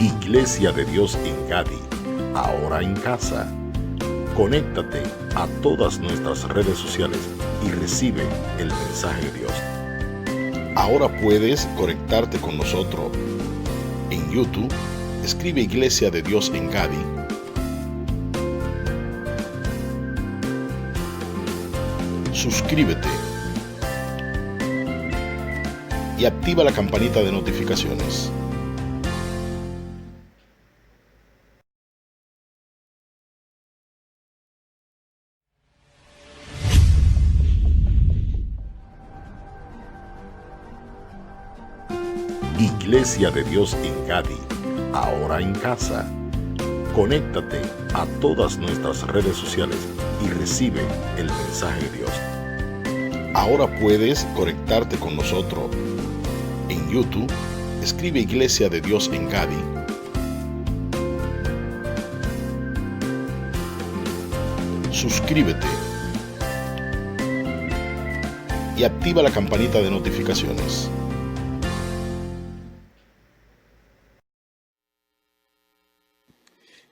Iglesia de Dios en Gadi, ahora en casa. Conéctate a todas nuestras redes sociales y recibe el mensaje de Dios. Ahora puedes conectarte con nosotros en YouTube. Escribe Iglesia de Dios en Gadi. Suscríbete y activa la campanita de notificaciones. Iglesia de Dios en Gadi, ahora en casa. Conéctate a todas nuestras redes sociales y recibe el mensaje de Dios. Ahora puedes conectarte con nosotros en YouTube. Escribe Iglesia de Dios en Gadi. Suscríbete y activa la campanita de notificaciones.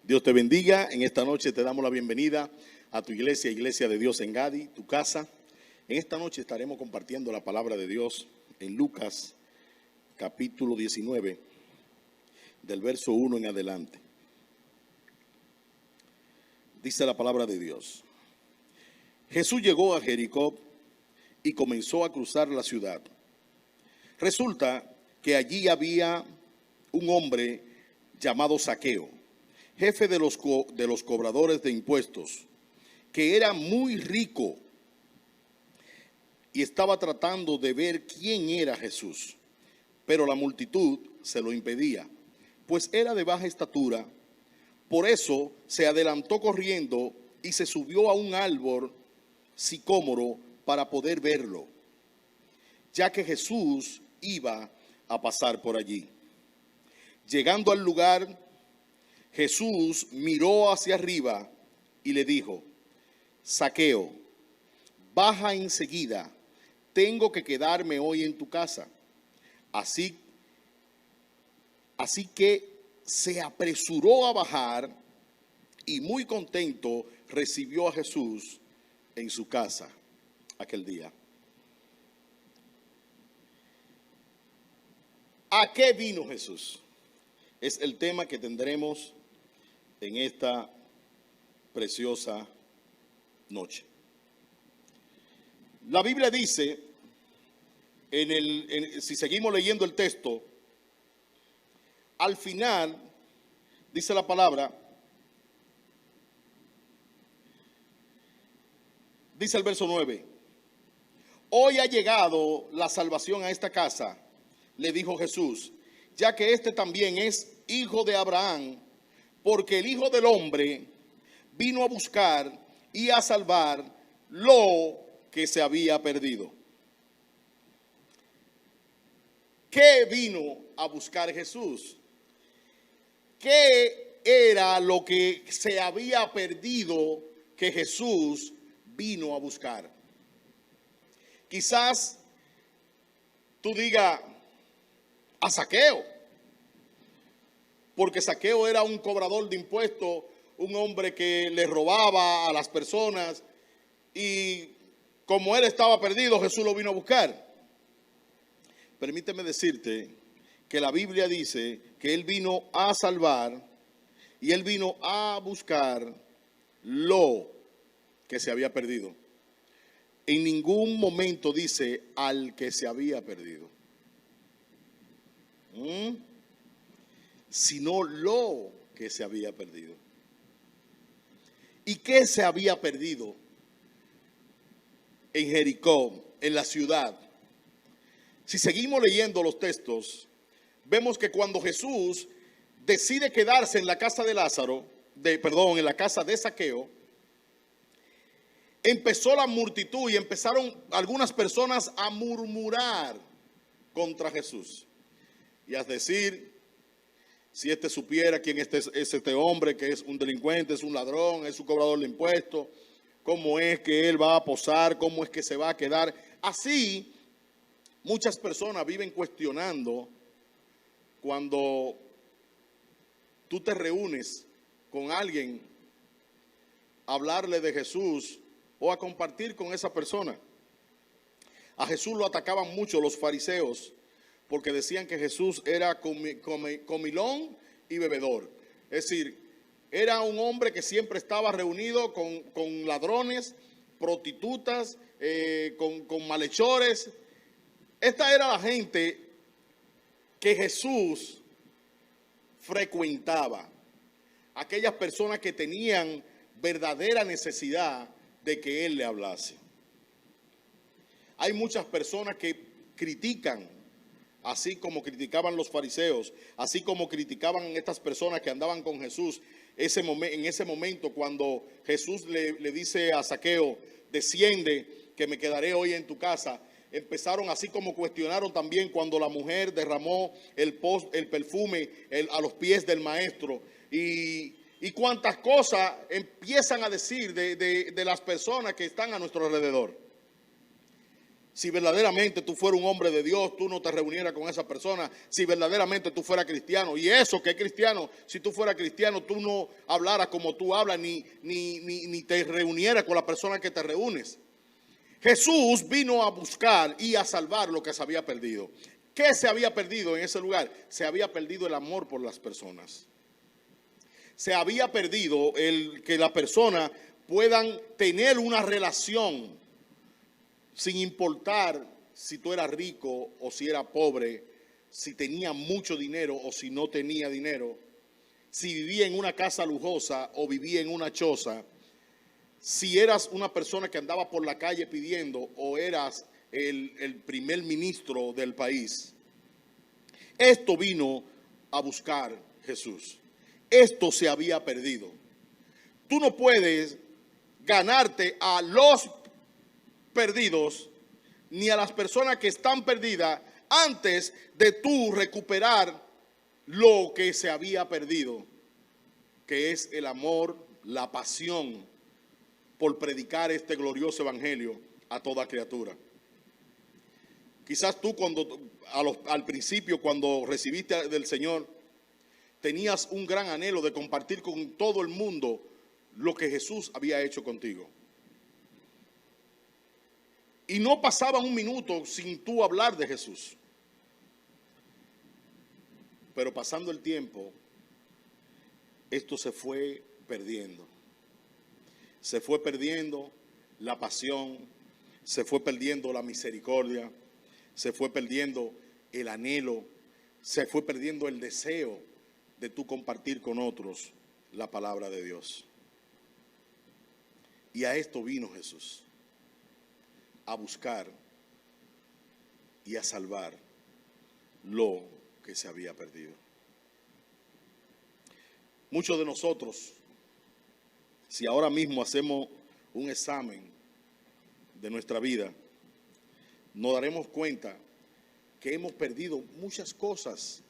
Dios te bendiga. En esta noche te damos la bienvenida a tu iglesia, Iglesia de Dios en Gadi, tu casa. En esta noche estaremos compartiendo la palabra de Dios en Lucas, capítulo 19, del verso 1 en adelante. Dice la palabra de Dios: Jesús llegó a Jericó y comenzó a cruzar la ciudad. Resulta que allí había un hombre llamado Zaqueo, jefe de los cobradores de impuestos, que era muy rico y estaba tratando de ver quién era Jesús. Pero la multitud se lo impedía, pues era de baja estatura. Por eso se adelantó corriendo y se subió a un árbol sicómoro para poder verlo, ya que Jesús iba a pasar por allí. Llegando al lugar, Jesús miró hacia arriba y le dijo: Zaqueo, baja enseguida, tengo que quedarme hoy en tu casa. Así que se apresuró a bajar y muy contento recibió a Jesús en su casa aquel día. ¿A qué vino Jesús? Es el tema que tendremos en esta preciosa noche. La Biblia dice, si seguimos leyendo el texto, al final dice la palabra, dice el verso 9: Hoy ha llegado la salvación a esta casa, le dijo Jesús, ya que este también es hijo de Abraham, porque el Hijo del Hombre vino a buscar y a salvar lo que se había perdido. ¿Qué vino a buscar Jesús? ¿Qué era lo que se había perdido que Jesús vino a buscar? Quizás tú digas: a Zaqueo. Porque Zaqueo era un cobrador de impuestos, un hombre que le robaba a las personas, y como él estaba perdido, Jesús lo vino a buscar. Permíteme decirte que la Biblia dice que él vino a salvar y él vino a buscar lo que se había perdido. En ningún momento dice al que se había perdido, sino lo que se había perdido. ¿Y qué se había perdido en Jericó, en la ciudad? Si seguimos leyendo los textos, vemos que cuando Jesús decide quedarse en la casa de en la casa de Zaqueo, empezó la multitud y empezaron algunas personas a murmurar contra Jesús y a decir: si este supiera quién es este hombre, que es un delincuente, es un ladrón, es un cobrador de impuestos, cómo es que él va a posar, cómo es que se va a quedar. Así, muchas personas viven cuestionando cuando tú te reúnes con alguien a hablarle de Jesús o a compartir con esa persona. A Jesús lo atacaban mucho los fariseos porque decían que Jesús era comilón y bebedor. Es decir, era un hombre que siempre estaba reunido con ladrones, prostitutas, con malhechores. Esta era la gente que Jesús frecuentaba. Aquellas personas que tenían verdadera necesidad de que Él le hablase. Hay muchas personas que critican, así como criticaban los fariseos, así como criticaban estas personas que andaban con Jesús en ese momento cuando Jesús le dice a Zaqueo, desciende que me quedaré hoy en tu casa. Empezaron así como cuestionaron también cuando la mujer derramó el perfume a los pies del maestro y cuántas cosas empiezan a decir de las personas que están a nuestro alrededor. Si verdaderamente tú fueras un hombre de Dios, tú no te reunieras con esa persona. Si verdaderamente tú fueras cristiano, y eso que es cristiano, si tú fueras cristiano, tú no hablaras como tú hablas, ni te reunieras con la persona que te reúnes. Jesús vino a buscar y a salvar lo que se había perdido. ¿Qué se había perdido en ese lugar? Se había perdido el amor por las personas. Se había perdido el que las personas puedan tener una relación sin importar si tú eras rico o si eras pobre, si tenía mucho dinero o si no tenía dinero, si vivía en una casa lujosa o vivía en una choza, si eras una persona que andaba por la calle pidiendo o eras el primer ministro del país. Esto vino a buscar Jesús. Esto se había perdido. Tú no puedes ganarte a los perdidos ni a las personas que están perdidas antes de tú recuperar lo que se había perdido, que es el amor, la pasión por predicar este glorioso evangelio a toda criatura. Quizás tú al principio cuando recibiste del Señor tenías un gran anhelo de compartir con todo el mundo lo que Jesús había hecho contigo. Y no pasaba un minuto sin tú hablar de Jesús. Pero pasando el tiempo, esto se fue perdiendo. Se fue perdiendo la pasión, se fue perdiendo la misericordia, se fue perdiendo el anhelo, se fue perdiendo el deseo de tú compartir con otros la palabra de Dios. Y a esto vino Jesús, a buscar y a salvar lo que se había perdido. Muchos de nosotros, si ahora mismo hacemos un examen de nuestra vida, nos daremos cuenta que hemos perdido muchas cosas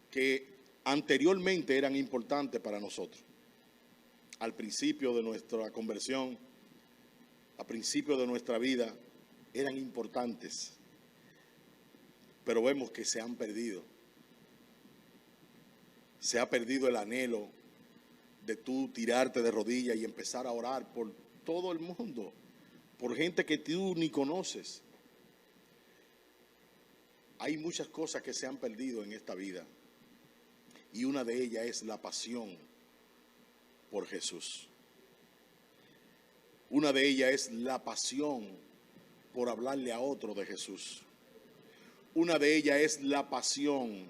que anteriormente eran importantes para nosotros. Al principio de nuestra conversión, al principio de nuestra vida, eran importantes, pero vemos que se han perdido. Se ha perdido el anhelo de tú tirarte de rodillas y empezar a orar por todo el mundo, por gente que tú ni conoces. Hay muchas cosas que se han perdido en esta vida y una de ellas es la pasión por Jesús. Una de ellas es la pasión por hablarle a otro de Jesús. Una de ellas es la pasión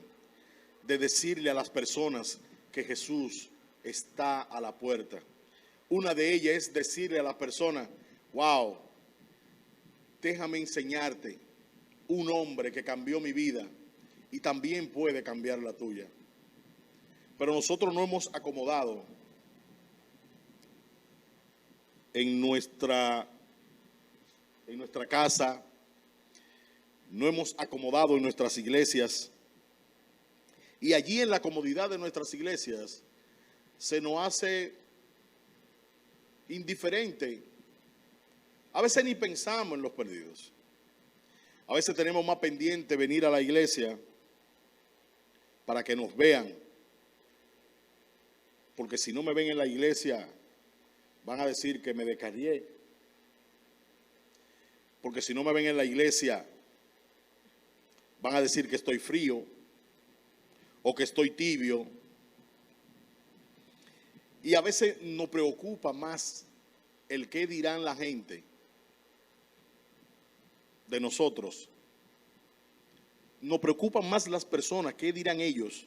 de decirle a las personas que Jesús está a la puerta. Una de ellas es decirle a las personas, wow, déjame enseñarte un hombre que cambió mi vida y también puede cambiar la tuya. Pero nosotros no hemos acomodado en nuestra casa, no hemos acomodado en nuestras iglesias, y allí en la comodidad de nuestras iglesias se nos hace indiferente. A veces ni pensamos en los perdidos. A veces tenemos más pendiente venir a la iglesia para que nos vean, porque si no me ven en la iglesia, van a decir que me descarrié. Porque si no me ven en la iglesia, van a decir que estoy frío o que estoy tibio. Y a veces nos preocupa más el qué dirán la gente de nosotros. Nos preocupan más las personas, qué dirán ellos.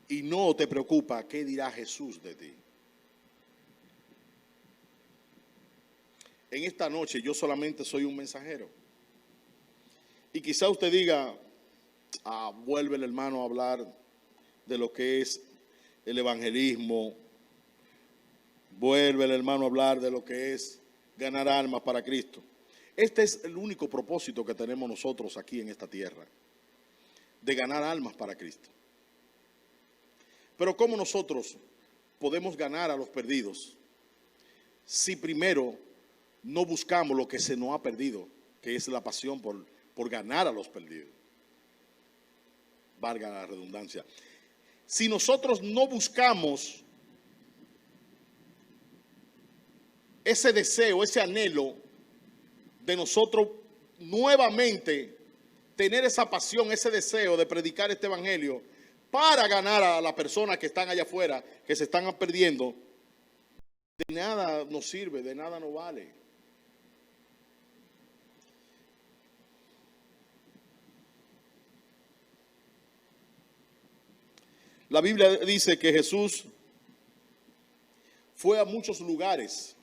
Y no te preocupa qué dirá Jesús de ti. En esta noche yo solamente soy un mensajero. Y quizá usted diga, vuelve el hermano a hablar de lo que es el evangelismo. Vuelve el hermano a hablar de lo que es ganar almas para Cristo. Este es el único propósito que tenemos nosotros aquí en esta tierra, de ganar almas para Cristo. Pero ¿cómo nosotros podemos ganar a los perdidos si primero no buscamos lo que se nos ha perdido, que es la pasión por ganar a los perdidos? Valga la redundancia. Si nosotros no buscamos ese deseo, ese anhelo de nosotros nuevamente tener esa pasión, ese deseo de predicar este evangelio para ganar a las personas que están allá afuera, que se están perdiendo, de nada nos sirve, de nada nos vale. La Biblia dice que Jesús fue a muchos lugares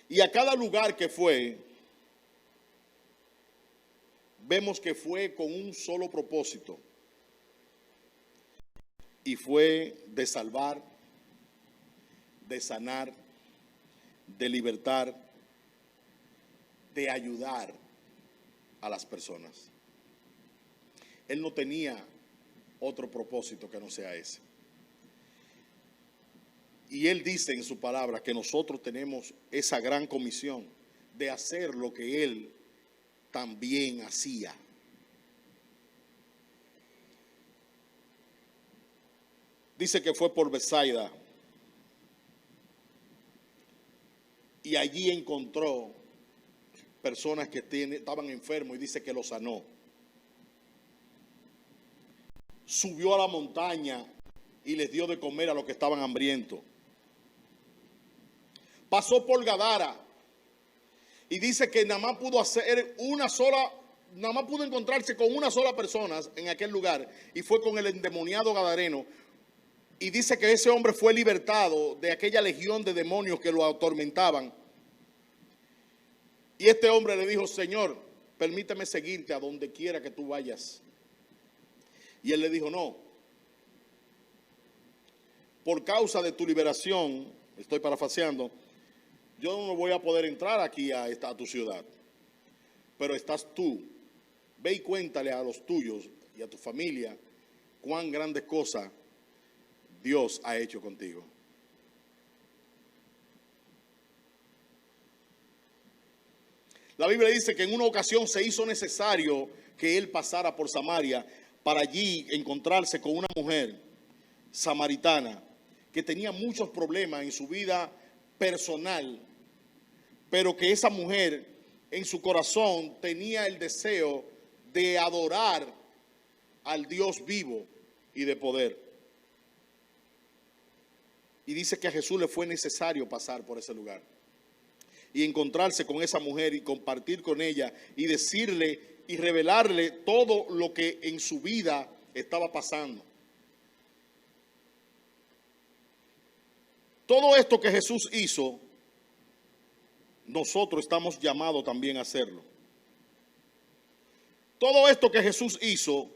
y a cada lugar que fue, vemos que fue con un solo propósito, y fue de salvar, de sanar, de libertar, de ayudar a las personas. Él no tenía otro propósito que no sea ese. Y Él dice en su palabra que nosotros tenemos esa gran comisión de hacer lo que Él también hacía. Dice que fue por Betsaida y allí encontró personas que estaban enfermos y dice que los sanó. Subió a la montaña y les dio de comer a los que estaban hambrientos. Pasó por Gadara y dice que nada más pudo encontrarse con una sola persona en aquel lugar, y fue con el endemoniado gadareno. Y dice que ese hombre fue libertado de aquella legión de demonios que lo atormentaban. Y este hombre le dijo: Señor, permíteme seguirte a donde quiera que tú vayas. Y él le dijo: no, por causa de tu liberación, estoy parafraseando, yo no voy a poder entrar aquí a tu ciudad, pero estás tú. Ve y cuéntale a los tuyos y a tu familia cuán grandes cosas Dios ha hecho contigo. La Biblia dice que en una ocasión se hizo necesario que él pasara por Samaria para allí encontrarse con una mujer samaritana que tenía muchos problemas en su vida personal, pero que esa mujer en su corazón tenía el deseo de adorar al Dios vivo y de poder. Y dice que a Jesús le fue necesario pasar por ese lugar y encontrarse con esa mujer y compartir con ella y decirle y revelarle todo lo que en su vida estaba pasando. Todo esto que Jesús hizo, nosotros estamos llamados también a hacerlo. Todo esto que Jesús hizo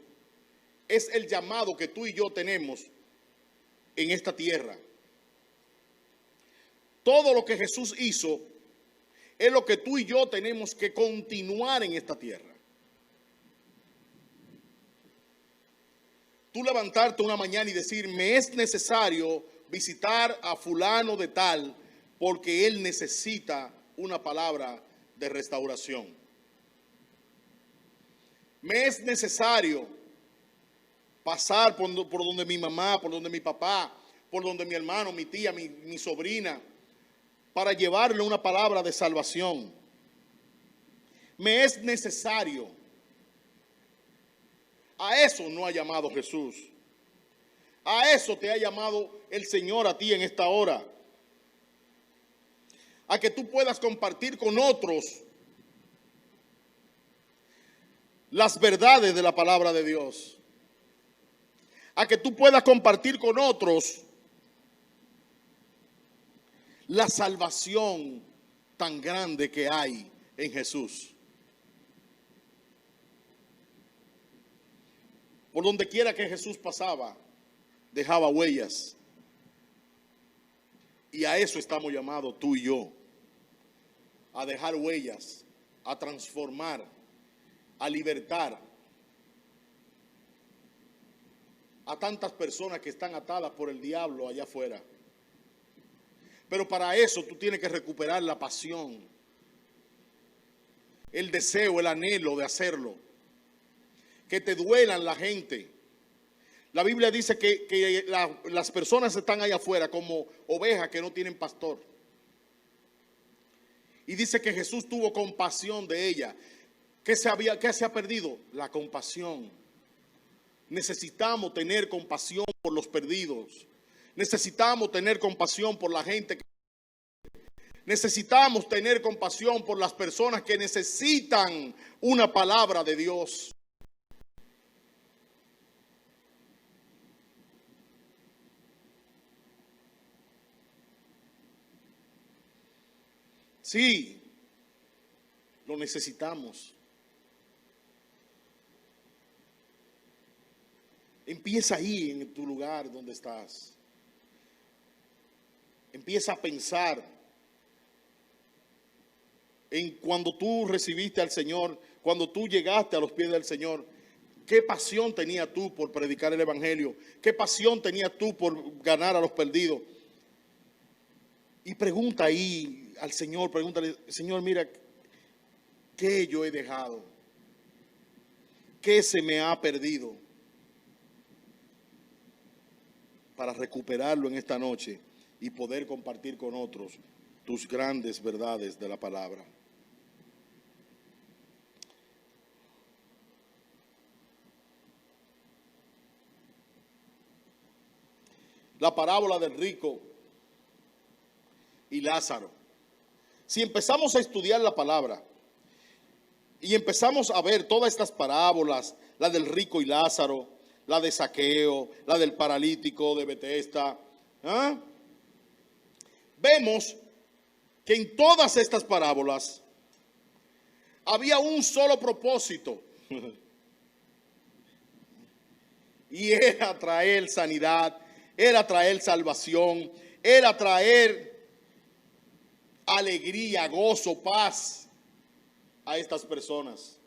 es el llamado que tú y yo tenemos en esta tierra. Todo lo que Jesús hizo es lo que tú y yo tenemos que continuar en esta tierra. Tú levantarte una mañana y decir: me es necesario visitar a fulano de tal porque él necesita una palabra de restauración. Me es necesario pasar por donde mi mamá, por donde mi papá, por donde mi hermano, mi tía, mi sobrina, para llevarle una palabra de salvación. Me es necesario. A eso no ha llamado Jesús. A eso te ha llamado el Señor a ti en esta hora. A que tú puedas compartir con otros las verdades de la palabra de Dios. A que tú puedas compartir con otros la salvación tan grande que hay en Jesús. Por donde quiera que Jesús pasaba, dejaba huellas. Y a eso estamos llamados tú y yo. A dejar huellas, a transformar, a libertar a tantas personas que están atadas por el diablo allá afuera. Pero para eso tú tienes que recuperar la pasión, el deseo, el anhelo de hacerlo. Que te duelan la gente. La Biblia dice que las personas están allá afuera como ovejas que no tienen pastor. Y dice que Jesús tuvo compasión de ella. ¿Qué se ha perdido? La compasión. Necesitamos tener compasión por los perdidos. Necesitamos tener compasión por la gente. Necesitamos tener compasión por las personas que necesitan una palabra de Dios. Sí, lo necesitamos. Empieza ahí en tu lugar donde estás. Empieza a pensar en cuando tú recibiste al Señor, cuando tú llegaste a los pies del Señor. ¿Qué pasión tenías tú por predicar el Evangelio? ¿Qué pasión tenías tú por ganar a los perdidos? Y pregunta ahí al Señor, pregúntale, Señor, mira, ¿qué yo he dejado? ¿Qué se me ha perdido? Para recuperarlo en esta noche y poder compartir con otros tus grandes verdades de la palabra. La parábola del rico y Lázaro. Si empezamos a estudiar la palabra y empezamos a ver todas estas parábolas, la del rico y Lázaro, la de Zaqueo, la del paralítico de Betesda, vemos que en todas estas parábolas había un solo propósito y era traer sanidad, era traer salvación, era traer alegría, gozo, paz a estas personas.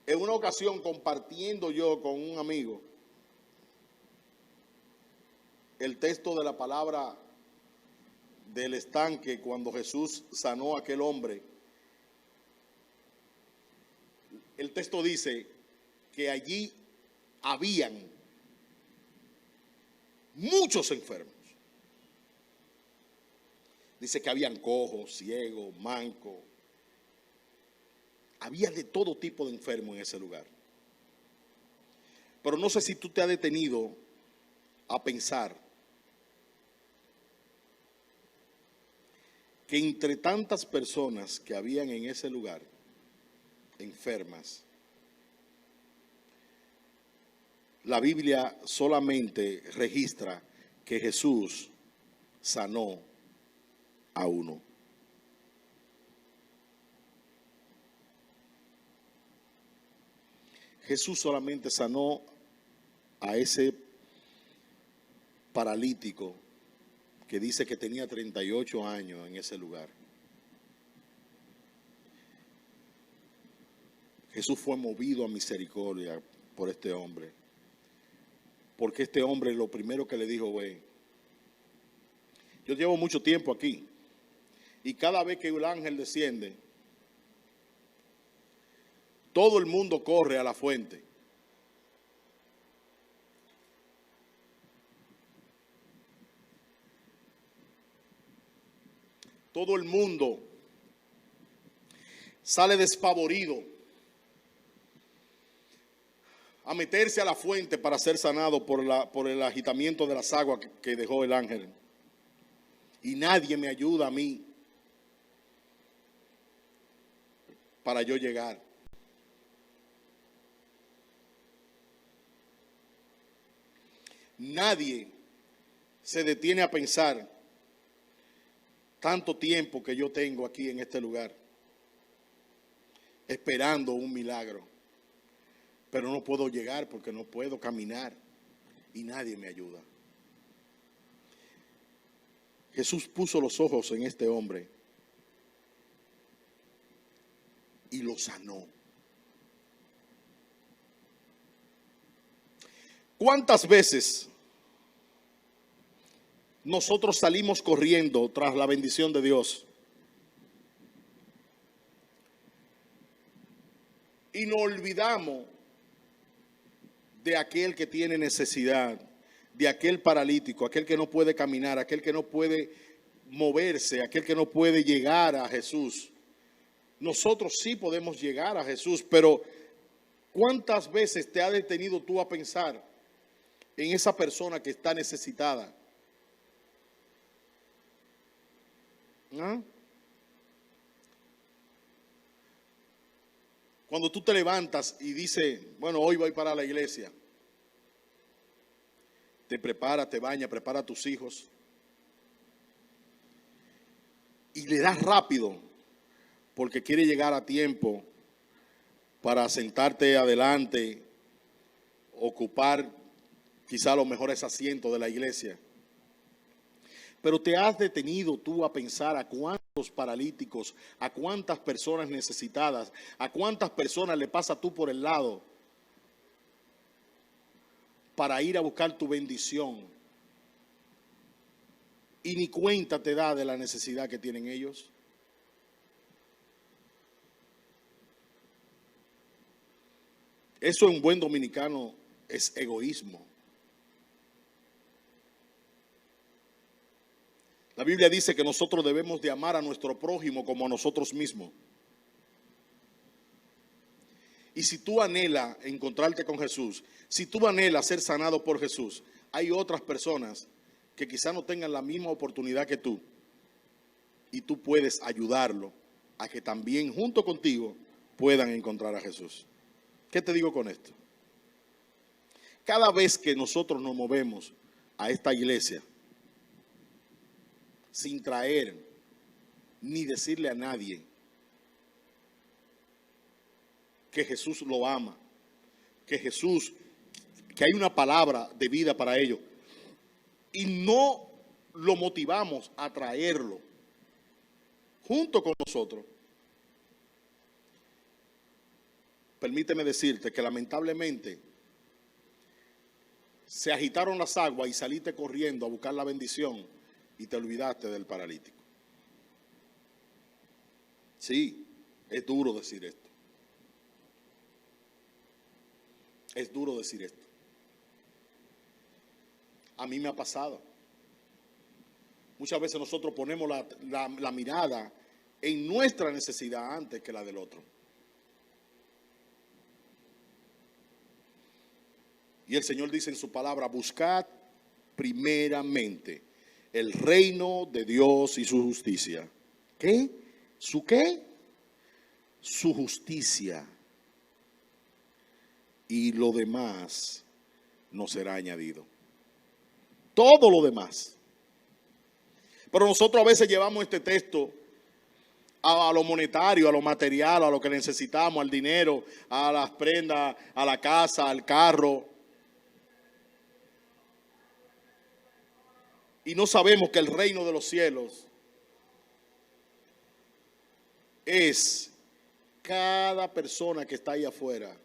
En una ocasión, compartiendo yo con un amigo el texto de la palabra del estanque, cuando Jesús sanó a aquel hombre, el texto dice que allí habían muchos enfermos. Dice que habían cojos, ciegos, mancos. Había de todo tipo de enfermos en ese lugar. Pero no sé si tú te has detenido a pensar que entre tantas personas que habían en ese lugar, enfermas, la Biblia solamente registra que Jesús sanó a uno. Jesús solamente sanó a ese paralítico que dice que tenía 38 años en ese lugar. Jesús fue movido a misericordia por este hombre. Porque este hombre lo primero que le dijo, ve, yo llevo mucho tiempo aquí y cada vez que el ángel desciende, Todo el mundo corre a la fuente. Todo el mundo sale despavorido a meterse a la fuente para ser sanado por el agitamiento de las aguas que dejó el ángel. Y nadie me ayuda a mí para yo llegar. Nadie se detiene a pensar tanto tiempo que yo tengo aquí en este lugar, esperando un milagro, pero no puedo llegar porque no puedo caminar y nadie me ayuda. Jesús puso los ojos en este hombre y lo sanó. ¿Cuántas veces nosotros salimos corriendo tras la bendición de Dios y nos olvidamos de aquel que tiene necesidad, de aquel paralítico, aquel que no puede caminar, aquel que no puede moverse, aquel que no puede llegar a Jesús? Nosotros sí podemos llegar a Jesús, pero ¿cuántas veces te has detenido tú a pensar en esa persona que está necesitada? ¿Ah? Cuando tú te levantas y dices, bueno, hoy voy para la iglesia, te preparas, te bañas, prepara a tus hijos y le das rápido porque quiere llegar a tiempo para sentarte adelante, ocupar quizá los mejores asientos de la iglesia. Pero te has detenido tú a pensar a cuántos paralíticos, a cuántas personas necesitadas, a cuántas personas le pasa tú por el lado para ir a buscar tu bendición y ni cuenta te da de la necesidad que tienen ellos. Eso en buen dominicano es egoísmo. La Biblia dice que nosotros debemos de amar a nuestro prójimo como a nosotros mismos. Y si tú anhelas encontrarte con Jesús, si tú anhelas ser sanado por Jesús, hay otras personas que quizá no tengan la misma oportunidad que tú. Y tú puedes ayudarlo a que también junto contigo puedan encontrar a Jesús. ¿Qué te digo con esto? Cada vez que nosotros nos movemos a esta iglesia, sin traer ni decirle a nadie que Jesús lo ama, que hay una palabra de vida para ellos, y no lo motivamos a traerlo junto con nosotros, permíteme decirte que lamentablemente se agitaron las aguas y saliste corriendo a buscar la bendición y te olvidaste del paralítico. Sí, es duro decir esto. Es duro decir esto. A mí me ha pasado. Muchas veces nosotros ponemos la mirada en nuestra necesidad antes que la del otro. Y el Señor dice en su palabra, buscad primeramente el reino de Dios y su justicia. ¿Qué? ¿Su qué? Su justicia. Y lo demás no será añadido. Todo lo demás. Pero nosotros a veces llevamos este texto a lo monetario, a lo material, a lo que necesitamos, al dinero, a las prendas, a la casa, al carro. Y no sabemos que el reino de los cielos es cada persona que está ahí afuera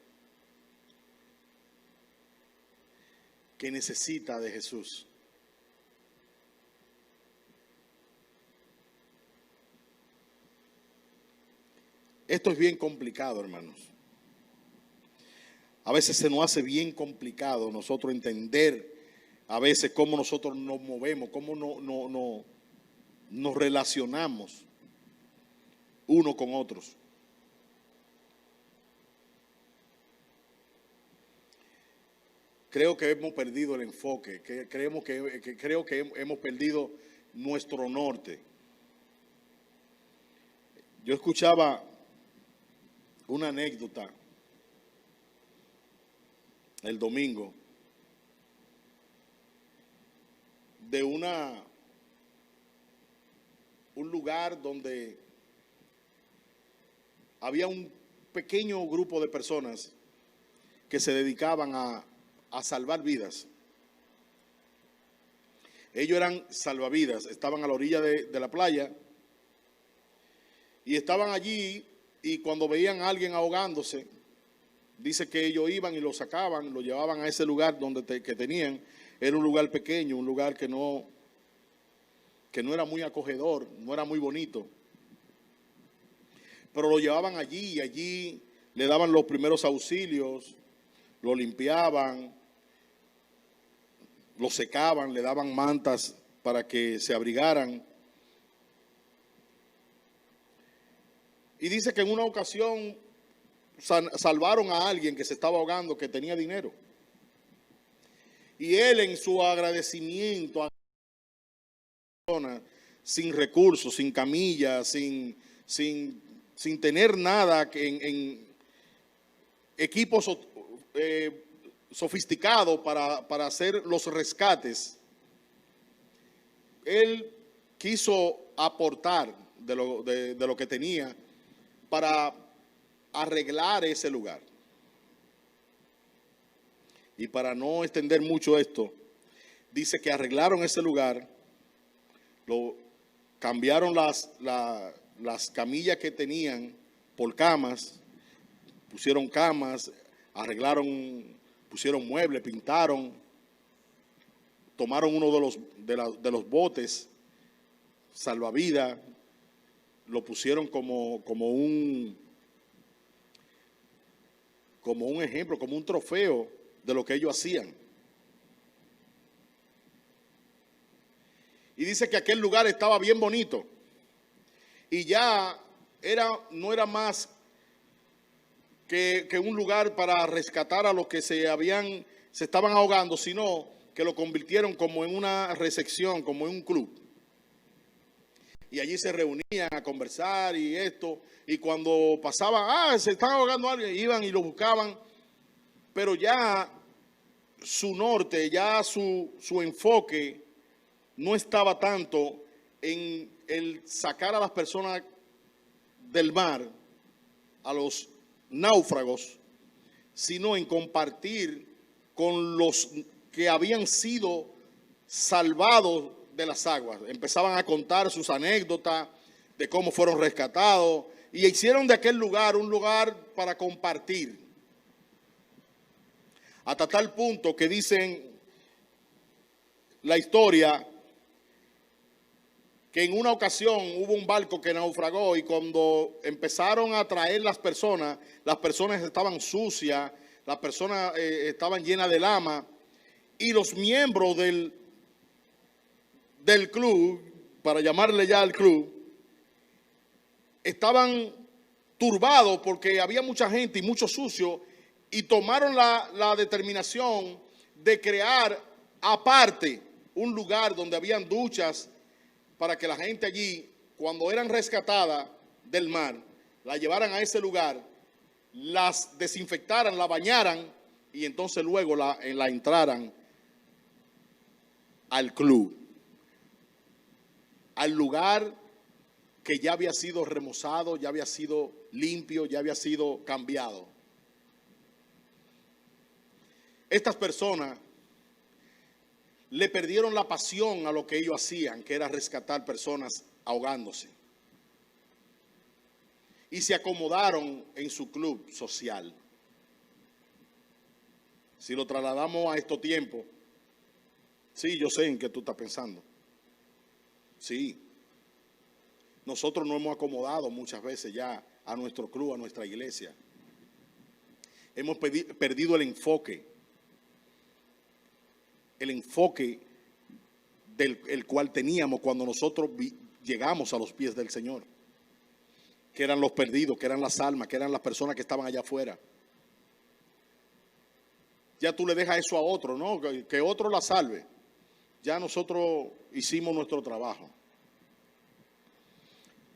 que necesita de Jesús. Esto es bien complicado, hermanos. a veces se nos hace bien complicado nosotros entender a veces cómo nosotros nos movemos, cómo nos relacionamos unos con otros. Creo que hemos perdido el enfoque, creo que hemos perdido nuestro norte. Yo escuchaba una anécdota el domingo de un lugar donde había un pequeño grupo de personas que se dedicaban a salvar vidas. Ellos eran salvavidas, estaban a la orilla de la playa y estaban allí, y cuando veían a alguien ahogándose, dice que ellos iban y lo sacaban, lo llevaban a ese lugar que tenían. Era un lugar pequeño, un lugar que no era muy acogedor, no era muy bonito. Pero lo llevaban allí y allí le daban los primeros auxilios, lo limpiaban, lo secaban, le daban mantas para que se abrigaran. Y dice que en una ocasión salvaron a alguien que se estaba ahogando, que tenía dinero. Y él, en su agradecimiento a la persona, sin recursos, sin camilla, sin tener nada en equipos sofisticados para hacer los rescates, él quiso aportar de lo que tenía para arreglar ese lugar. Y para no extender mucho esto, dice que arreglaron ese lugar, cambiaron las camillas que tenían por camas, pusieron camas, pusieron muebles, pintaron, tomaron uno de los botes salvavidas, lo pusieron como un ejemplo, como un trofeo de lo que ellos hacían. Y dice que aquel lugar estaba bien bonito. Y ya no era más que un lugar para rescatar a los que se estaban ahogando, sino que lo convirtieron como en una recepción, como en un club. Y allí se reunían a conversar y esto. Y cuando pasaban, se están ahogando alguien, iban y lo buscaban. Pero ya su norte, ya su enfoque no estaba tanto en el sacar a las personas del mar, a los náufragos, sino en compartir con los que habían sido salvados de las aguas. Empezaban a contar sus anécdotas de cómo fueron rescatados y hicieron de aquel lugar un lugar para compartir. Hasta tal punto que dicen la historia que en una ocasión hubo un barco que naufragó y cuando empezaron a traer las personas estaban sucias, las personas estaban llenas de lama y los miembros del club, para llamarle ya al club, estaban turbados porque había mucha gente y mucho sucio y tomaron la determinación de crear aparte un lugar donde habían duchas para que la gente allí, cuando eran rescatadas del mar, la llevaran a ese lugar, las desinfectaran, la bañaran y entonces luego la entraran al club, al lugar que ya había sido remozado, ya había sido limpio, ya había sido cambiado. Estas personas le perdieron la pasión a lo que ellos hacían, que era rescatar personas ahogándose. Y se acomodaron en su club social. Si lo trasladamos a estos tiempos, sí, yo sé en qué tú estás pensando. Sí. Nosotros nos hemos acomodado muchas veces ya a nuestro club, a nuestra iglesia. Hemos perdido el enfoque del cual teníamos cuando nosotros llegamos a los pies del Señor, que eran los perdidos, que eran las almas, que eran las personas que estaban allá afuera. Ya tú le dejas eso a otro, ¿no? Que otro la salve. Ya nosotros hicimos nuestro trabajo.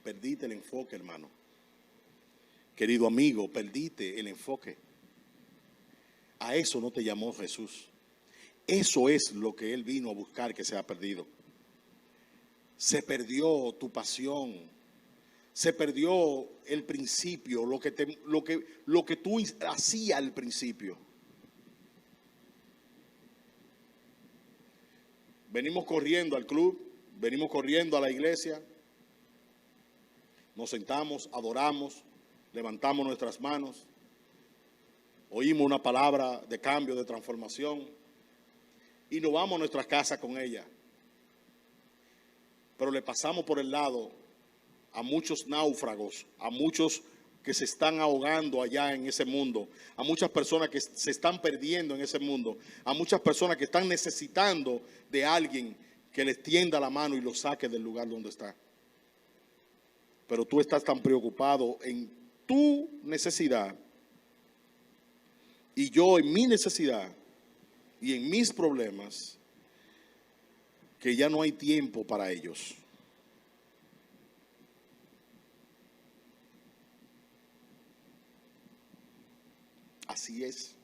Perdiste el enfoque, hermano. Querido amigo, perdiste el enfoque. A eso no te llamó Jesús. Eso es lo que Él vino a buscar, que se ha perdido. Se perdió tu pasión. Se perdió el principio, lo que tú hacías al principio. Venimos corriendo al club, venimos corriendo a la iglesia, nos sentamos, adoramos, levantamos nuestras manos, oímos una palabra de cambio, de transformación y nos vamos a nuestras casas con ella. Pero le pasamos por el lado a muchos náufragos, a muchos que se están ahogando allá en ese mundo, a muchas personas que se están perdiendo en ese mundo, a muchas personas que están necesitando de alguien que les tienda la mano y los saque del lugar donde está. Pero tú estás tan preocupado en tu necesidad y yo en mi necesidad y en mis problemas, que ya no hay tiempo para ellos. Así es.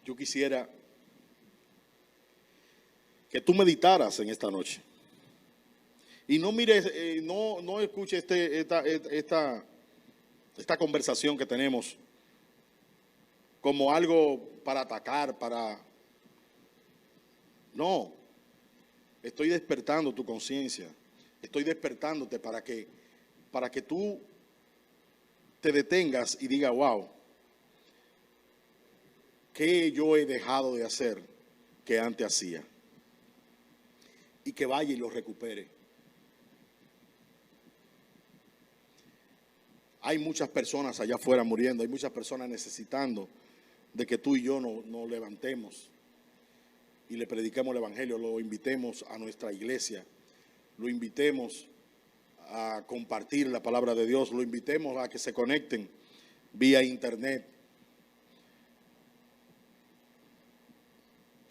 Yo quisiera que tú meditaras en esta noche. Y no mires, no escuches esta conversación que tenemos como algo para atacar, No. Estoy despertando tu conciencia. Estoy despertándote para que tú te detengas y diga, wow, ¿qué yo he dejado de hacer que antes hacía? Y que vaya y lo recupere. Hay muchas personas allá afuera muriendo, hay muchas personas necesitando de que tú y yo nos levantemos y le prediquemos el evangelio, lo invitemos a nuestra iglesia, lo invitemos a compartir la palabra de Dios, lo invitemos a que se conecten vía internet.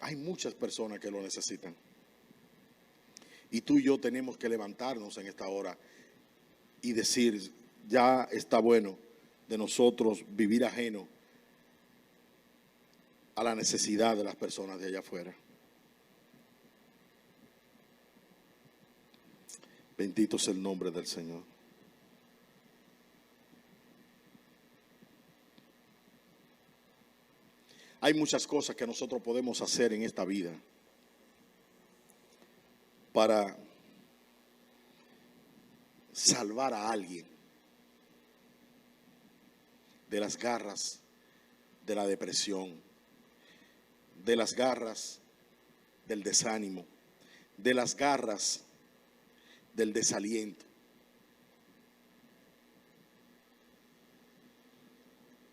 Hay muchas personas que lo necesitan. Y tú y yo tenemos que levantarnos en esta hora y decir, ya está bueno de nosotros vivir ajeno a la necesidad de las personas de allá afuera. Bendito es el nombre del Señor. Hay muchas cosas que nosotros podemos hacer en esta vida para salvar a alguien de las garras de la depresión, de las garras del desánimo, de las garras del desaliento.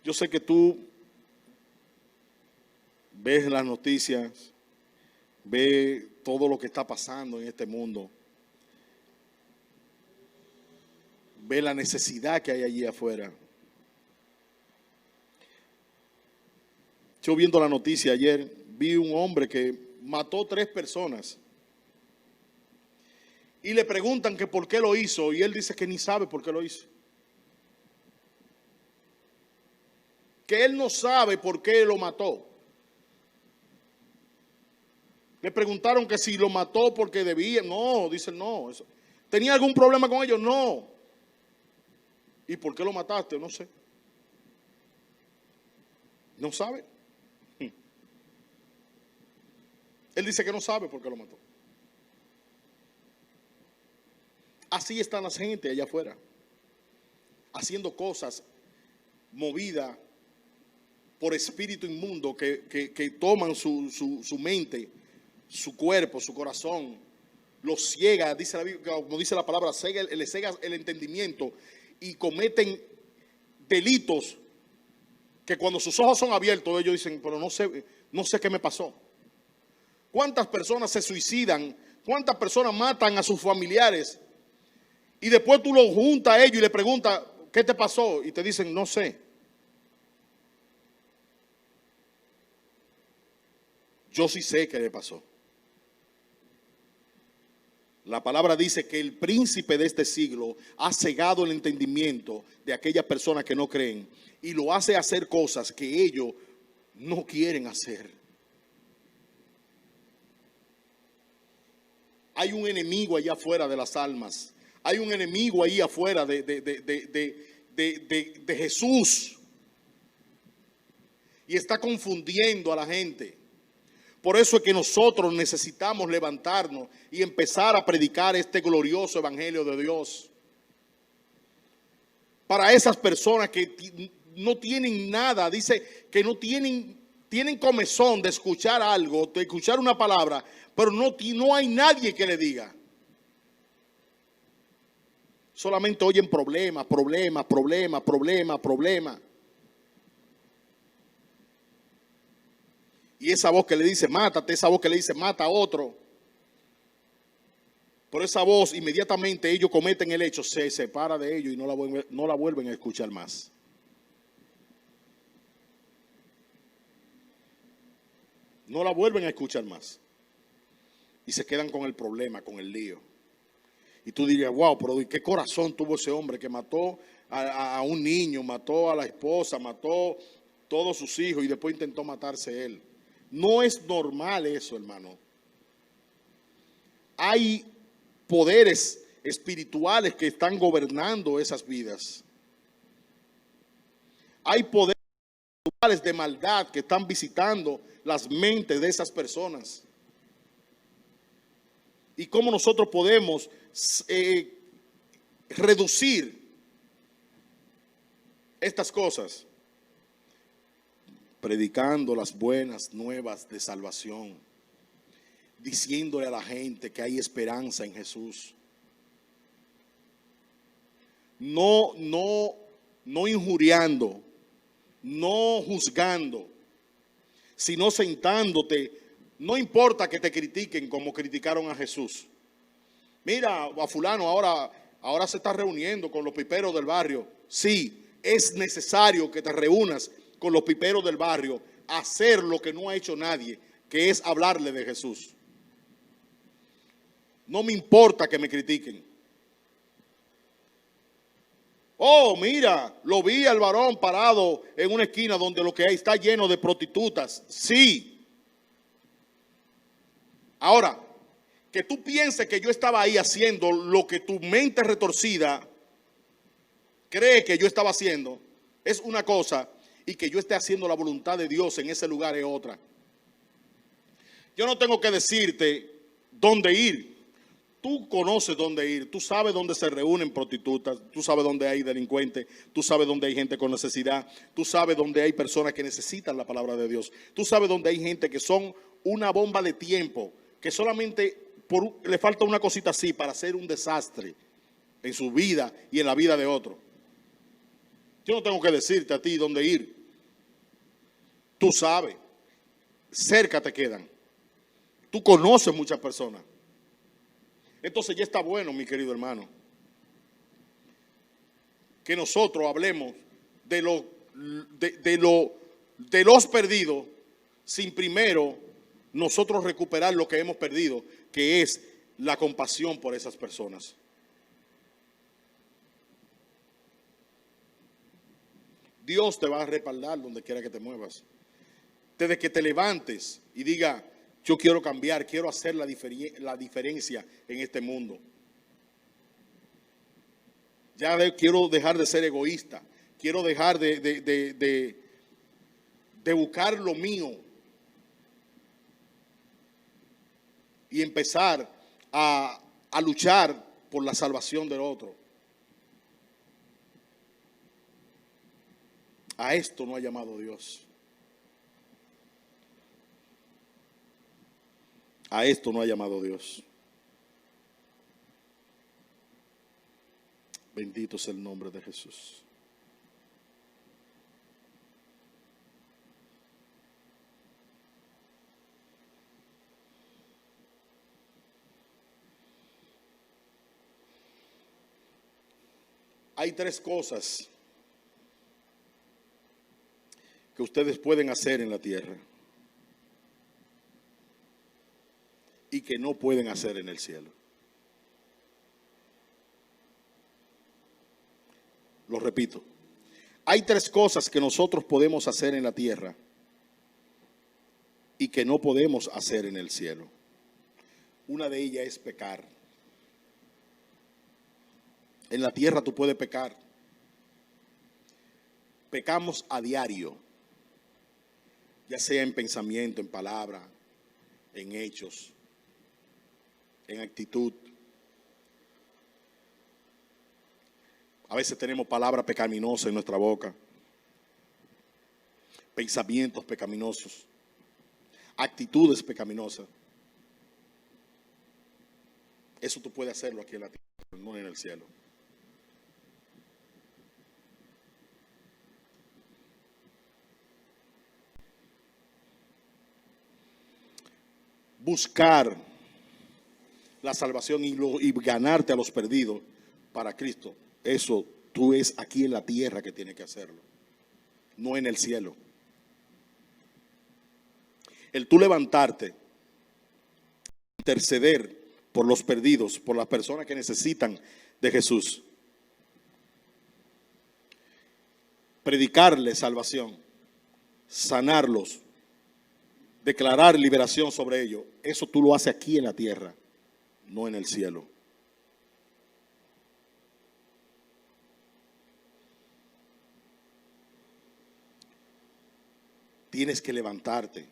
Yo sé que tú ves las noticias, ves todo lo que está pasando en este mundo, ves la necesidad que hay allí afuera. Yo viendo la noticia ayer, vi un hombre que mató 3 personas. Y le preguntan que por qué lo hizo, y él dice que ni sabe por qué lo hizo. Que él no sabe por qué lo mató. Le preguntaron que si lo mató porque debía. No, dicen no. ¿Tenía algún problema con ellos? No. ¿Y por qué lo mataste? No sé. No sabe. Él dice que no sabe por qué lo mató. Así están las gente allá afuera, haciendo cosas movidas por espíritu inmundo que toman su mente, su cuerpo, su corazón, los ciega, dice la Biblia, como dice la palabra, le ciega el entendimiento y cometen delitos que cuando sus ojos son abiertos ellos dicen, pero no sé qué me pasó. ¿Cuántas personas se suicidan? ¿Cuántas personas matan a sus familiares? Y después tú lo juntas a ellos y le preguntas, ¿qué te pasó? Y te dicen, no sé. Yo sí sé qué le pasó. La palabra dice que el príncipe de este siglo ha cegado el entendimiento de aquellas personas que no creen y lo hace hacer cosas que ellos no quieren hacer. Hay un enemigo allá afuera de las almas. Hay un enemigo ahí afuera de Jesús. Y está confundiendo a la gente. Por eso es que nosotros necesitamos levantarnos y empezar a predicar este glorioso evangelio de Dios. Para esas personas que no tienen nada, dice que no tienen comezón de escuchar algo, de escuchar una palabra, pero no hay nadie que le diga. Solamente oyen problemas. Y esa voz que le dice, mátate, esa voz que le dice, mata a otro. Por esa voz, inmediatamente ellos cometen el hecho, se separa de ellos y no la vuelven a escuchar más. No la vuelven a escuchar más. Y se quedan con el problema, con el lío. Y tú dirías, wow, pero ¿qué corazón tuvo ese hombre que mató a un niño, mató a la esposa, mató todos sus hijos y después intentó matarse él? No es normal eso, hermano. Hay poderes espirituales que están gobernando esas vidas. Hay poderes espirituales de maldad que están visitando las mentes de esas personas. ¿Y cómo nosotros podemos reducir estas cosas? Predicando las buenas nuevas de salvación, diciéndole a la gente que hay esperanza en Jesús. No injuriando, no juzgando, sino sentándote. No importa que te critiquen como criticaron a Jesús. Mira, a fulano ahora se está reuniendo con los piperos del barrio. Sí, es necesario que te reúnas con los piperos del barrio, hacer lo que no ha hecho nadie, que es hablarle de Jesús. No me importa que me critiquen. Oh, mira, lo vi al varón parado en una esquina donde lo que hay está lleno de prostitutas. Sí. Ahora, que tú pienses que yo estaba ahí haciendo lo que tu mente retorcida cree que yo estaba haciendo, es una cosa, y que yo esté haciendo la voluntad de Dios en ese lugar es otra. Yo no tengo que decirte dónde ir. Tú conoces dónde ir, tú sabes dónde se reúnen prostitutas, tú sabes dónde hay delincuentes, tú sabes dónde hay gente con necesidad, tú sabes dónde hay personas que necesitan la palabra de Dios, tú sabes dónde hay gente que son una bomba de tiempo, que solamente le falta una cosita así para hacer un desastre en su vida y en la vida de otro. Yo no tengo que decirte a ti dónde ir. Tú sabes, cerca te quedan. Tú conoces muchas personas. Entonces ya está bueno, mi querido hermano, que nosotros hablemos de los perdidos sin primero nosotros recuperar lo que hemos perdido, que es la compasión por esas personas. Dios te va a respaldar donde quiera que te muevas. Desde que te levantes y diga, yo quiero cambiar, quiero hacer la diferencia en este mundo. Quiero dejar de ser egoísta, quiero dejar de buscar lo mío y empezar a luchar por la salvación del otro. A esto no ha llamado Dios. A esto no ha llamado Dios. Bendito es el nombre de Jesús. Hay tres cosas que ustedes pueden hacer en la tierra y que no pueden hacer en el cielo. Lo repito. Hay tres cosas que nosotros podemos hacer en la tierra y que no podemos hacer en el cielo. Una de ellas es pecar. En la tierra tú puedes pecar. Pecamos a diario, ya sea en pensamiento, en palabra, en hechos, en actitud. A veces tenemos palabras pecaminosas en nuestra boca, pensamientos pecaminosos, actitudes pecaminosas. Eso tú puedes hacerlo aquí en la tierra, no en el cielo. Buscar la salvación y ganarte a los perdidos para Cristo. Eso tú es aquí en la tierra que tienes que hacerlo, no en el cielo. El tú levantarte, interceder por los perdidos, por las personas que necesitan de Jesús, predicarles salvación, sanarlos, declarar liberación sobre ellos. Eso tú lo haces aquí en la tierra, no en el cielo. Tienes que levantarte,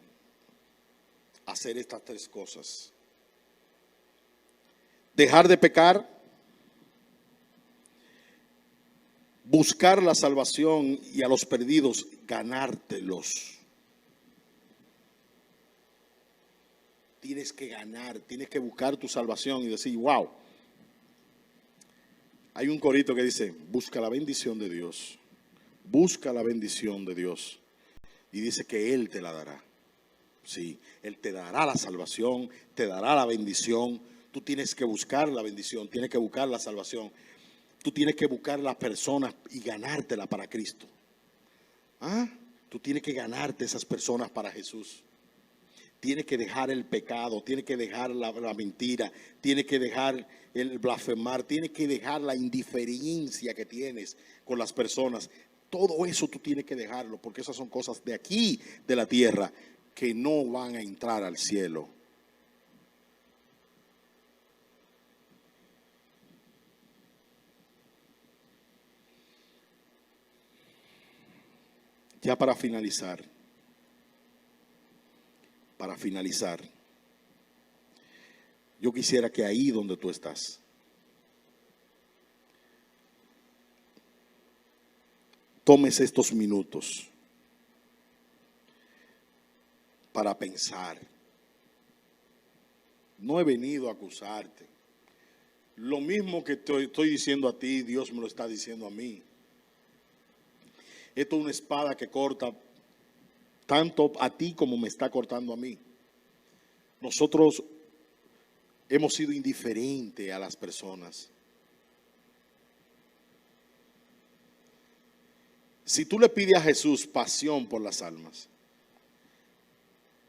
hacer estas tres cosas. Dejar de pecar, buscar la salvación y a los perdidos ganártelos. Tienes que ganar, tienes que buscar tu salvación y decir, wow. Hay un corito que dice, busca la bendición de Dios, busca la bendición de Dios. Y dice que Él te la dará. Sí, Él te dará la salvación, te dará la bendición. Tú tienes que buscar la bendición, tienes que buscar la salvación. Tú tienes que buscar las personas y ganártela para Cristo. ¿Ah? Tú tienes que ganarte esas personas para Jesús. Tienes que dejar el pecado, tienes que dejar la mentira, tienes que dejar el blasfemar, tienes que dejar la indiferencia que tienes con las personas. Todo eso tú tienes que dejarlo, porque esas son cosas de aquí, de la tierra, que no van a entrar al cielo. Ya para finalizar, yo quisiera que ahí donde tú estás, tomes estos minutos para pensar. No he venido a acusarte. Lo mismo que te estoy diciendo a ti, Dios me lo está diciendo a mí. Esto es una espada que corta tanto a ti como me está cortando a mí. Nosotros hemos sido indiferentes a las personas. Si tú le pides a Jesús pasión por las almas,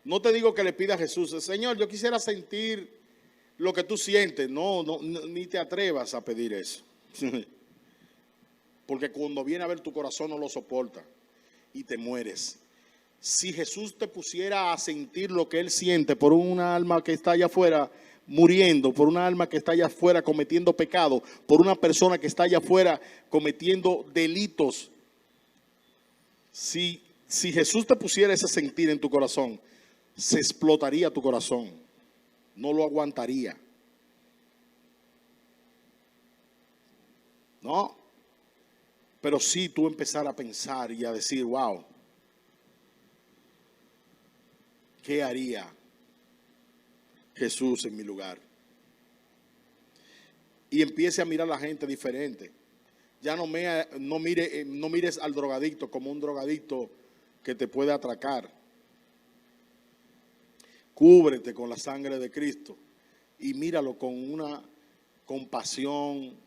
no te digo que le pida a Jesús, Señor, yo quisiera sentir lo que tú sientes. No, ni te atrevas a pedir eso. Porque cuando viene a ver tu corazón no lo soporta y te mueres. Si Jesús te pusiera a sentir lo que Él siente por una alma que está allá afuera muriendo, por una alma que está allá afuera cometiendo pecado, por una persona que está allá afuera cometiendo delitos, si Jesús te pusiera ese sentir en tu corazón, se explotaría tu corazón, no lo aguantaría. No, pero sí tú empezar a pensar y a decir, wow, ¿qué haría Jesús en mi lugar? Y empiece a mirar a la gente diferente. Ya no mires al drogadicto como un drogadicto que te puede atracar. Cúbrete con la sangre de Cristo y míralo con una compasión,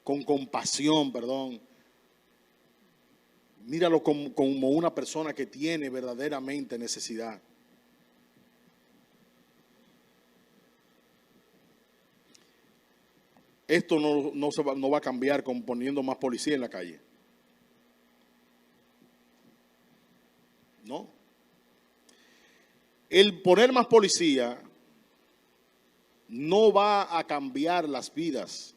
con compasión, perdón. Míralo como una persona que tiene verdaderamente necesidad. Esto no va a cambiar con poniendo más policía en la calle. No. El poner más policía no va a cambiar las vidas.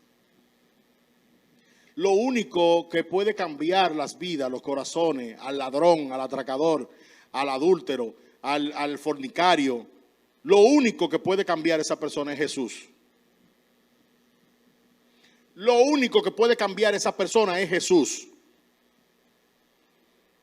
Lo único que puede cambiar las vidas, los corazones, al ladrón, al atracador, al adúltero, al fornicario, lo único que puede cambiar a esa persona es Jesús. Lo único que puede cambiar a esa persona es Jesús.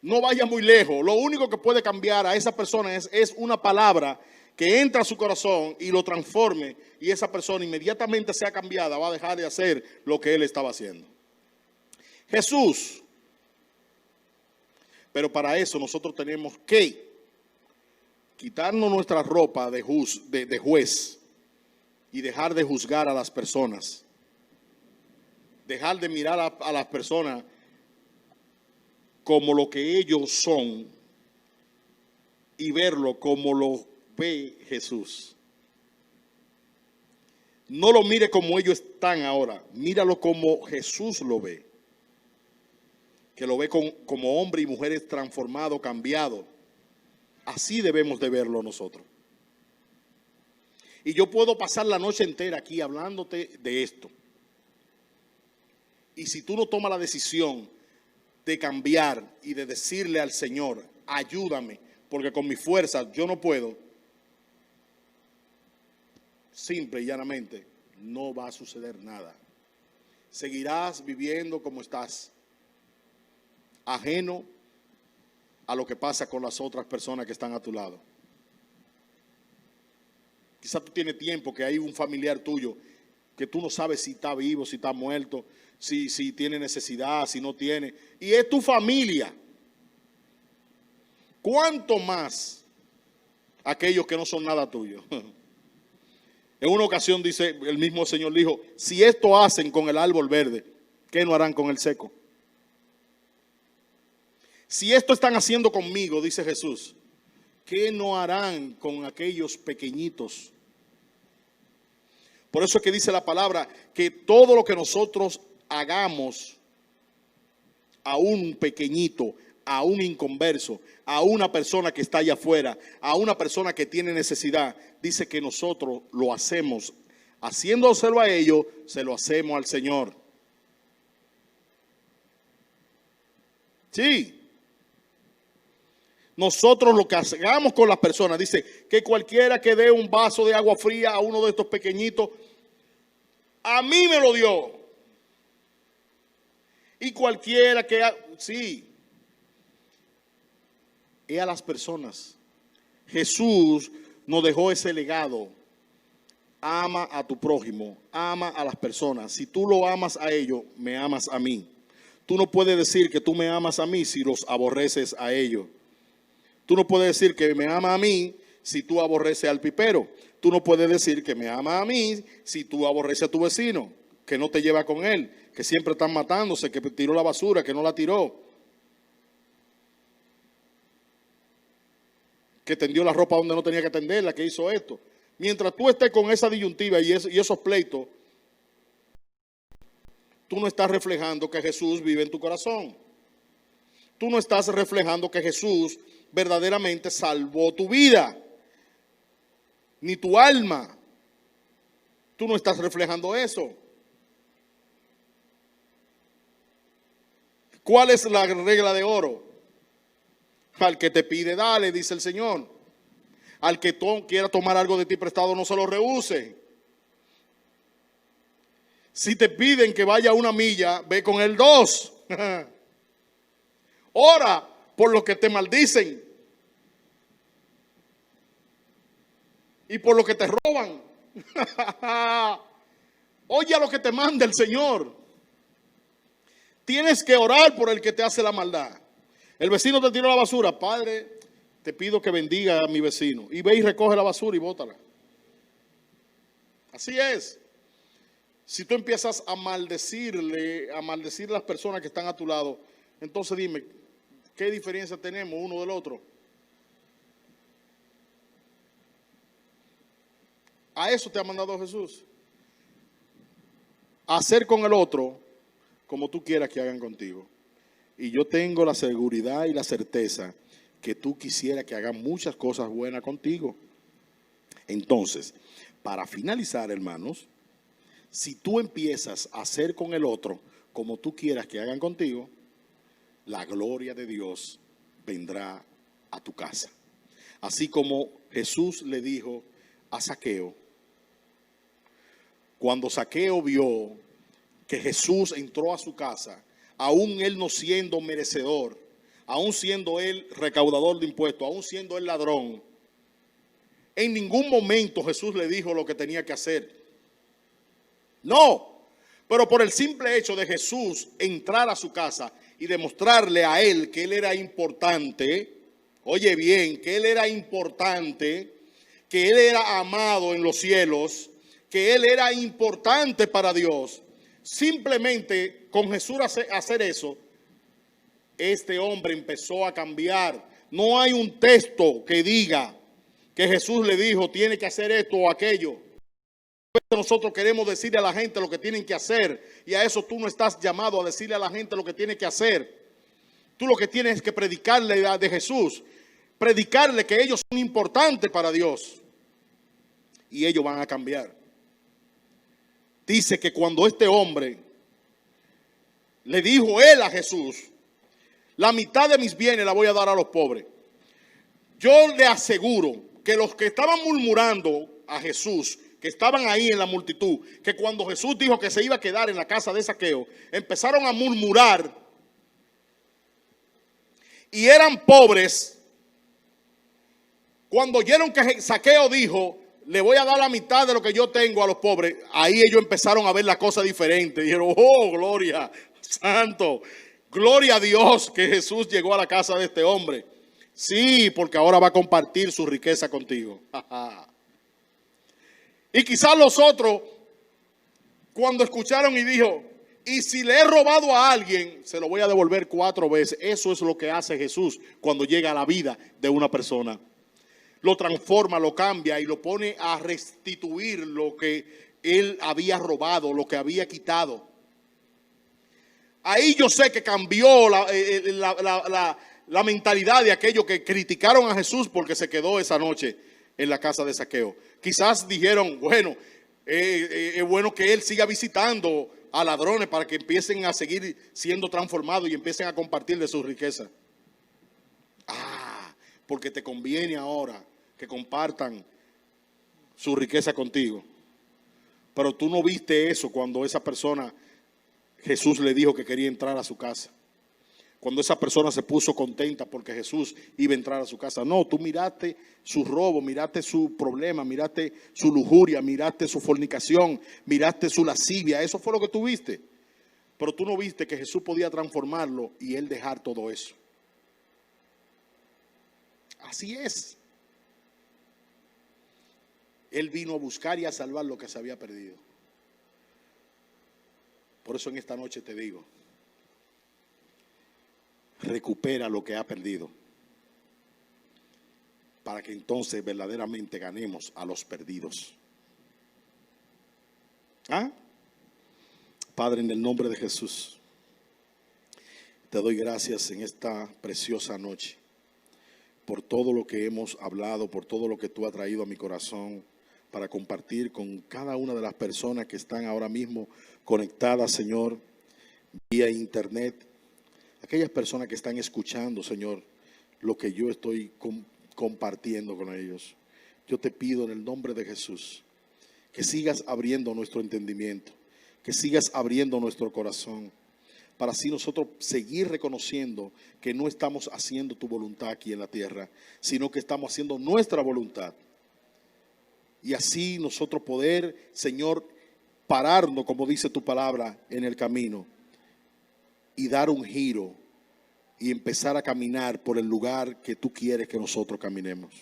No vaya muy lejos. Lo único que puede cambiar a esa persona es una palabra que entra a su corazón y lo transforme, y esa persona inmediatamente sea cambiada, va a dejar de hacer lo que él estaba haciendo. Jesús. Pero para eso nosotros tenemos que quitarnos nuestra ropa de juez y dejar de juzgar a las personas. Dejar de mirar a las personas como lo que ellos son y verlo como lo ve Jesús. No lo mire como ellos están ahora, míralo como Jesús lo ve. Que lo ve como hombre y mujeres transformados, cambiados. Así debemos de verlo nosotros. Y yo puedo pasar la noche entera aquí hablándote de esto. Y si tú no tomas la decisión de cambiar y de decirle al Señor, ayúdame, porque con mi fuerza yo no puedo, simple y llanamente, no va a suceder nada. Seguirás viviendo como estás, ajeno a lo que pasa con las otras personas que están a tu lado. Quizás tú tienes tiempo que hay un familiar tuyo que tú no sabes si está vivo, si está muerto, si tiene necesidad, si no tiene. Y es tu familia. ¿Cuánto más aquellos que no son nada tuyo? En una ocasión dice, el mismo Señor dijo, si esto hacen con el árbol verde, ¿qué no harán con el seco? Si esto están haciendo conmigo, dice Jesús, ¿qué no harán con aquellos pequeñitos? Por eso es que dice la palabra que todo lo que nosotros hagamos a un pequeñito, a un inconverso, a una persona que está allá afuera, a una persona que tiene necesidad, dice que nosotros lo hacemos. Haciéndoselo a ellos, se lo hacemos al Señor. Sí. Nosotros lo que hagamos con las personas, dice que cualquiera que dé un vaso de agua fría a uno de estos pequeñitos, a mí me lo dio. Y cualquiera que, sí, es a las personas. Jesús nos dejó ese legado. Ama a tu prójimo, ama a las personas. Si tú lo amas a ellos, me amas a mí. Tú no puedes decir que tú me amas a mí si los aborreces a ellos. Tú no puedes decir que me ama a mí si tú aborreces al pipero. Tú no puedes decir que me ama a mí si tú aborreces a tu vecino, que no te lleva con él, que siempre están matándose, que tiró la basura, que no la tiró, que tendió la ropa donde no tenía que tenderla, que hizo esto. Mientras tú estés con esa disyuntiva y esos pleitos, tú no estás reflejando que Jesús vive en tu corazón. Tú no estás reflejando que Jesús verdaderamente salvó tu vida, ni tu alma. Tú no estás reflejando eso. ¿Cuál es la regla de oro? Al que te pide, dale, dice el Señor. Al que quiera tomar algo de ti prestado, no se lo rehúse. Si te piden que vaya 1 milla, ve con el 2. Ora por los que te maldicen y por los que te roban. Oye a lo que te manda el Señor. Tienes que orar por el que te hace la maldad. El vecino te tiró la basura. Padre, te pido que bendiga a mi vecino. Y ve y recoge la basura y bótala. Así es. Si tú empiezas a maldecir a las personas que están a tu lado, entonces dime, ¿qué diferencia tenemos uno del otro? A eso te ha mandado Jesús. A hacer con el otro como tú quieras que hagan contigo. Y yo tengo la seguridad y la certeza que tú quisieras que hagan muchas cosas buenas contigo. Entonces, para finalizar, hermanos, si tú empiezas a hacer con el otro como tú quieras que hagan contigo, la gloria de Dios vendrá a tu casa. Así como Jesús le dijo a Zaqueo, cuando Zaqueo vio que Jesús entró a su casa, aún él no siendo merecedor, aún siendo él recaudador de impuestos, aún siendo él ladrón, en ningún momento Jesús le dijo lo que tenía que hacer. No, pero por el simple hecho de Jesús entrar a su casa y demostrarle a él que él era importante, oye bien, que él era importante, que él era amado en los cielos, que él era importante para Dios, simplemente con Jesús hacer eso, este hombre empezó a cambiar. No hay un texto que diga que Jesús le dijo, tiene que hacer esto o aquello. Nosotros queremos decirle a la gente lo que tienen que hacer, y a eso tú no estás llamado a decirle a la gente lo que tiene que hacer. Tú lo que tienes es que predicarle de Jesús, predicarle que ellos son importantes para Dios, y ellos van a cambiar. Dice que cuando este hombre le dijo él a Jesús, la mitad de mis bienes la voy a dar a los pobres, yo le aseguro que los que estaban murmurando a Jesús, que estaban ahí en la multitud, que cuando Jesús dijo que se iba a quedar en la casa de Zaqueo, empezaron a murmurar y eran pobres. Cuando oyeron que Zaqueo dijo, le voy a dar la mitad de lo que yo tengo a los pobres, ahí ellos empezaron a ver la cosa diferente. Dijeron, oh, gloria, santo, gloria a Dios que Jesús llegó a la casa de este hombre. Sí, porque ahora va a compartir su riqueza contigo. Y quizás los otros, cuando escucharon y dijo, y si le he robado a alguien, se lo voy a devolver 4 veces. Eso es lo que hace Jesús cuando llega a la vida de una persona. Lo transforma, lo cambia y lo pone a restituir lo que él había robado, lo que había quitado. Ahí yo sé que cambió la mentalidad de aquellos que criticaron a Jesús porque se quedó esa noche en la casa de Zaqueo. Quizás dijeron, bueno, es bueno que él siga visitando a ladrones para que empiecen a seguir siendo transformados y empiecen a compartir de su riqueza. Porque te conviene ahora que compartan su riqueza contigo. Pero tú no viste eso cuando esa persona, Jesús le dijo que quería entrar a su casa. Cuando esa persona se puso contenta porque Jesús iba a entrar a su casa. No, tú miraste su robo, miraste su problema, miraste su lujuria, miraste su fornicación, miraste su lascivia. Eso fue lo que tú viste. Pero tú no viste que Jesús podía transformarlo y él dejar todo eso. Así es. Él vino a buscar y a salvar lo que se había perdido. Por eso en esta noche te digo, recupera lo que ha perdido, para que entonces verdaderamente ganemos a los perdidos. Padre, en el nombre de Jesús, te doy gracias en esta preciosa noche, por todo lo que hemos hablado, por todo lo que tú has traído a mi corazón, para compartir con cada una de las personas que están ahora mismo conectadas, Señor, vía internet. Aquellas personas que están escuchando, Señor, lo que yo estoy compartiendo con ellos. Yo te pido en el nombre de Jesús que sigas abriendo nuestro entendimiento, que sigas abriendo nuestro corazón, para así nosotros seguir reconociendo que no estamos haciendo tu voluntad aquí en la tierra, sino que estamos haciendo nuestra voluntad. Y así nosotros poder, Señor, pararnos, como dice tu palabra, en el camino y dar un giro y empezar a caminar por el lugar que tú quieres que nosotros caminemos.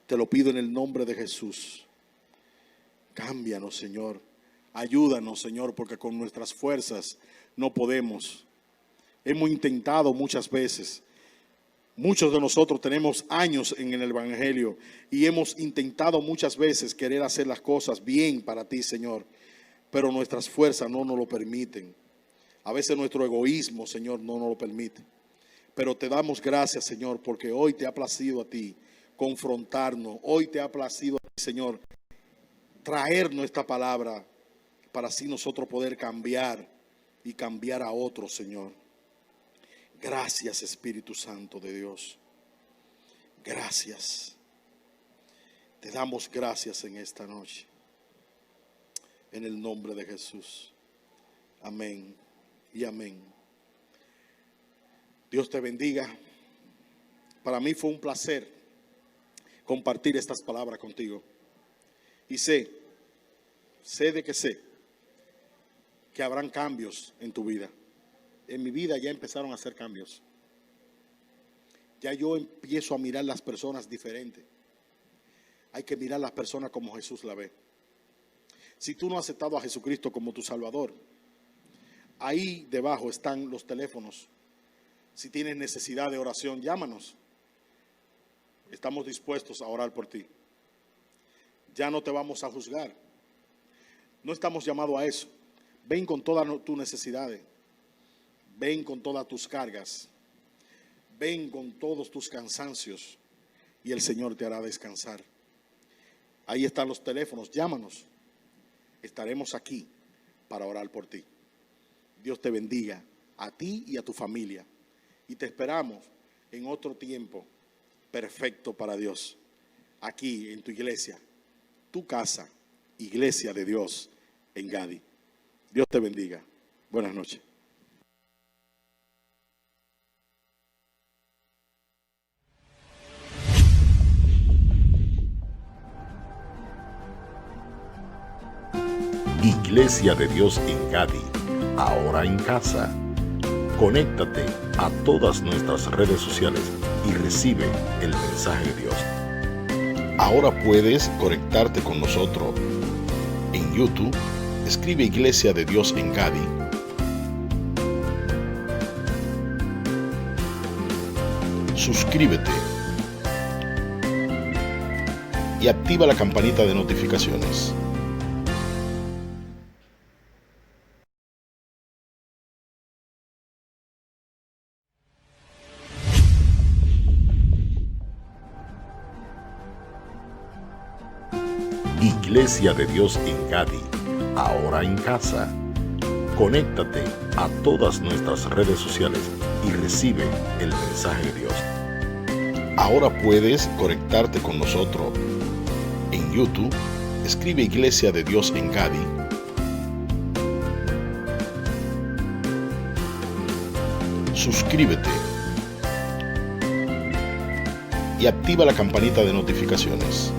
Te lo pido en el nombre de Jesús. Cámbianos, Señor. Ayúdanos, Señor, porque con nuestras fuerzas no podemos. Hemos intentado muchas veces. Muchos de nosotros tenemos años en el Evangelio y hemos intentado muchas veces querer hacer las cosas bien para ti, Señor, pero nuestras fuerzas no nos lo permiten. A veces nuestro egoísmo, Señor, no nos lo permite. Pero te damos gracias, Señor, porque hoy te ha placido a ti confrontarnos. Hoy te ha placido a ti, Señor, traernos esta palabra para así nosotros poder cambiar y cambiar a otros, Señor. Gracias, Espíritu Santo de Dios. Gracias. Te damos gracias en esta noche. En el nombre de Jesús. Amén y amén. Dios te bendiga. Para mí fue un placer compartir estas palabras contigo. Y sé que habrán cambios en tu vida. En mi vida ya empezaron a hacer cambios. Ya yo empiezo a mirar las personas diferentes. Hay que mirar las personas como Jesús la ve. Si tú no has aceptado a Jesucristo como tu Salvador, ahí debajo están los teléfonos. Si tienes necesidad de oración, llámanos. Estamos dispuestos a orar por ti. Ya no te vamos a juzgar. No estamos llamados a eso. Ven con todas tus necesidades. Ven con todas tus cargas. Ven con todos tus cansancios. Y el Señor te hará descansar. Ahí están los teléfonos. Llámanos. Estaremos aquí para orar por ti. Dios te bendiga a ti y a tu familia. Y te esperamos en otro tiempo perfecto para Dios. Aquí en tu iglesia, tu casa, Iglesia de Dios en Gadi. Dios te bendiga. Buenas noches. Iglesia de Dios en Gadi, ahora en casa. Conéctate a todas nuestras redes sociales y recibe el mensaje de Dios. Ahora puedes conectarte con nosotros en YouTube. Escribe Iglesia de Dios en Gadi. Suscríbete y activa la campanita de notificaciones. Iglesia de Dios en Gadi, ahora en casa. Conéctate a todas nuestras redes sociales y recibe el mensaje de Dios. Ahora puedes conectarte con nosotros en YouTube. Escribe Iglesia de Dios en Gadi. Suscríbete y activa la campanita de notificaciones.